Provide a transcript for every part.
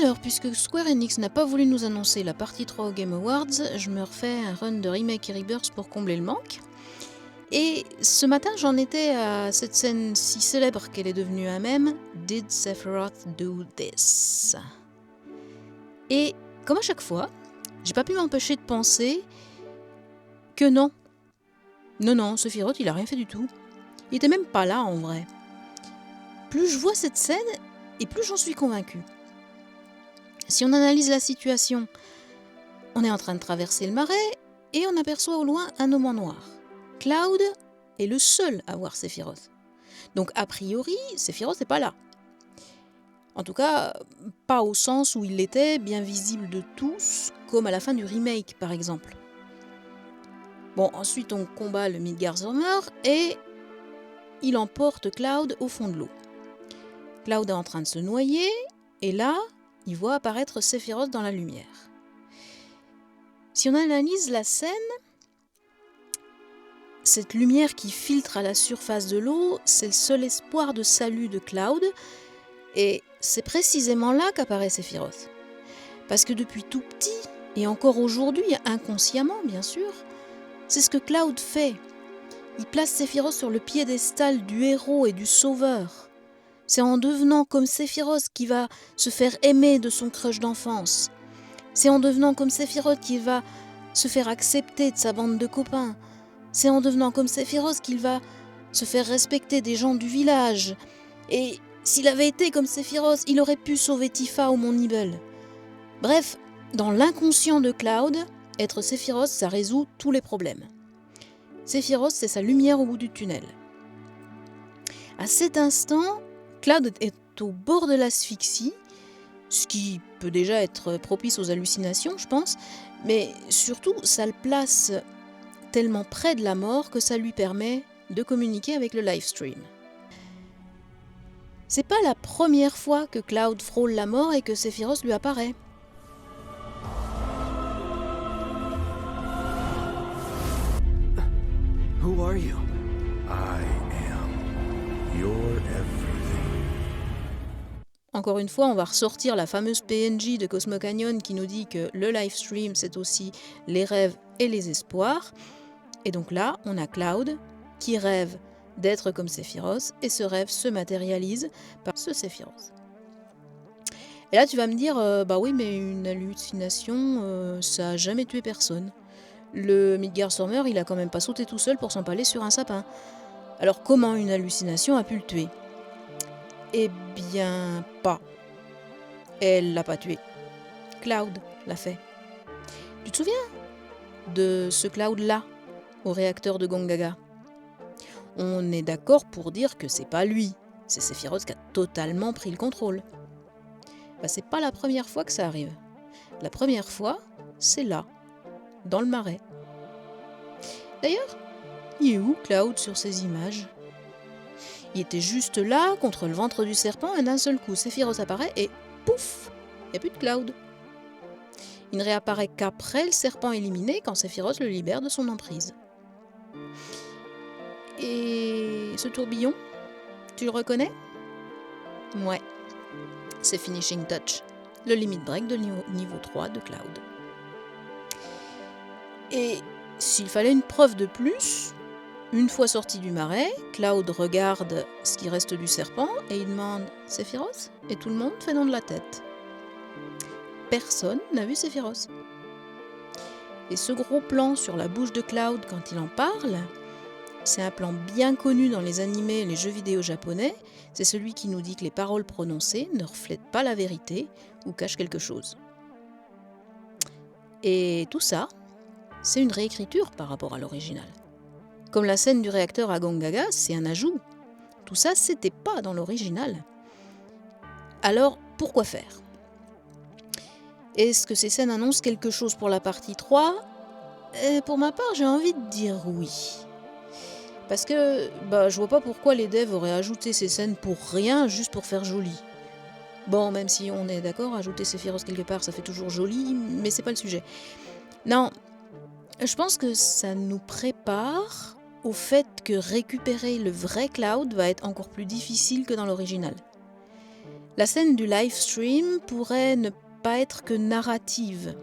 Alors, puisque Square Enix n'a pas voulu nous annoncer la partie 3 au Game Awards, je me refais un run de remake et rebirth pour combler le manque. Et ce matin, j'en étais à cette scène si célèbre qu'elle est devenue un mème, Did Sephiroth do this? Et comme à chaque fois, j'ai pas pu m'empêcher de penser que non. Non, Sephiroth, il a rien fait du tout. Il était même pas là en vrai. Plus je vois cette scène, et plus j'en suis convaincue. Si on analyse la situation, on est en train de traverser le marais et on aperçoit au loin un homme en noir. Cloud est le seul à voir Sephiroth. Donc a priori, Sephiroth n'est pas là. En tout cas, pas au sens où il était bien visible de tous, comme à la fin du remake par exemple. Bon, ensuite on combat le Midgardsormr et il emporte Cloud au fond de l'eau. Cloud est en train de se noyer et là, il voit apparaître Sephiroth dans la lumière. Si on analyse la scène, cette lumière qui filtre à la surface de l'eau, c'est le seul espoir de salut de Cloud, et c'est précisément là qu'apparaît Sephiroth. Parce que depuis tout petit, et encore aujourd'hui, inconsciemment bien sûr, c'est ce que Cloud fait. Il place Sephiroth sur le piédestal du héros et du sauveur. C'est en devenant comme Sephiroth qu'il va se faire aimer de son crush d'enfance. C'est en devenant comme Sephiroth qu'il va se faire accepter de sa bande de copains. C'est en devenant comme Sephiroth qu'il va se faire respecter des gens du village. Et s'il avait été comme Sephiroth, il aurait pu sauver Tifa ou mon Nibel. Bref, dans l'inconscient de Cloud, être Sephiroth, ça résout tous les problèmes. Sephiroth, c'est sa lumière au bout du tunnel. À cet instant, Cloud est au bord de l'asphyxie, ce qui peut déjà être propice aux hallucinations, je pense, mais surtout, ça le place tellement près de la mort que ça lui permet de communiquer avec le livestream. C'est pas la première fois que Cloud frôle la mort et que Sephiroth lui apparaît. Who are you? I am your everything. Encore une fois, on va ressortir la fameuse PNJ de Cosmo Canyon qui nous dit que le livestream, c'est aussi les rêves et les espoirs. Et donc là, on a Cloud qui rêve d'être comme Sephiroth et ce rêve se matérialise par ce Sephiroth. Et là, tu vas me dire, bah oui, mais une hallucination, ça a jamais tué personne. Le Midgardsormr, il a quand même pas sauté tout seul pour s'empaler sur un sapin. Alors comment une hallucination a pu le tuer ? Eh bien, pas. Elle l'a pas tué. Cloud l'a fait. Tu te souviens de ce Cloud-là, au réacteur de Gongaga ? On est d'accord pour dire que c'est pas lui. C'est Sephiroth qui a totalement pris le contrôle. Bah, c'est pas la première fois que ça arrive. La première fois, c'est là, dans le marais. D'ailleurs, il est où Cloud sur ces images ? Il était juste là, contre le ventre du serpent, et d'un seul coup, Sephiroth apparaît et pouf, il n'y a plus de Cloud. Il ne réapparaît qu'après le serpent éliminé, quand Sephiroth le libère de son emprise. Et ce tourbillon, tu le reconnais ? Ouais, c'est Finishing Touch, le limit break de niveau 3 de Cloud. Et s'il fallait une preuve de plus, une fois sorti du marais, Cloud regarde ce qui reste du serpent et il demande « Sephiroth ?» et tout le monde fait non de la tête. Personne n'a vu Sephiroth. Et ce gros plan sur la bouche de Cloud quand il en parle, c'est un plan bien connu dans les animés et les jeux vidéo japonais, c'est celui qui nous dit que les paroles prononcées ne reflètent pas la vérité ou cachent quelque chose. Et tout ça, c'est une réécriture par rapport à l'original. Comme la scène du réacteur à Gongaga, c'est un ajout. Tout ça, c'était pas dans l'original. Alors, pourquoi faire ? Est-ce que ces scènes annoncent quelque chose pour la partie 3 ? Pour ma part, j'ai envie de dire oui. Parce que je vois pas pourquoi les devs auraient ajouté ces scènes pour rien, juste pour faire joli. Bon, même si on est d'accord, ajouter Sephiroth quelque part, ça fait toujours joli, mais c'est pas le sujet. Non, je pense que ça nous prépare au fait que récupérer le vrai Cloud va être encore plus difficile que dans l'original. La scène du live stream pourrait ne pas être que narrative.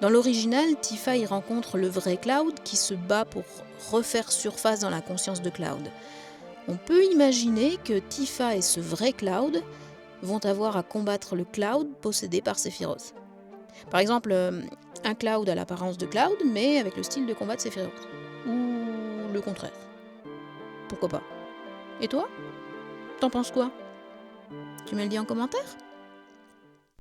Dans l'original, Tifa y rencontre le vrai Cloud qui se bat pour refaire surface dans la conscience de Cloud. On peut imaginer que Tifa et ce vrai Cloud vont avoir à combattre le Cloud possédé par Sephiroth. Par exemple, un Cloud à l'apparence de Cloud, mais avec le style de combat de Sephiroth. Ou le contraire. Pourquoi pas? Et toi? T'en penses quoi? Tu me le dis en commentaire?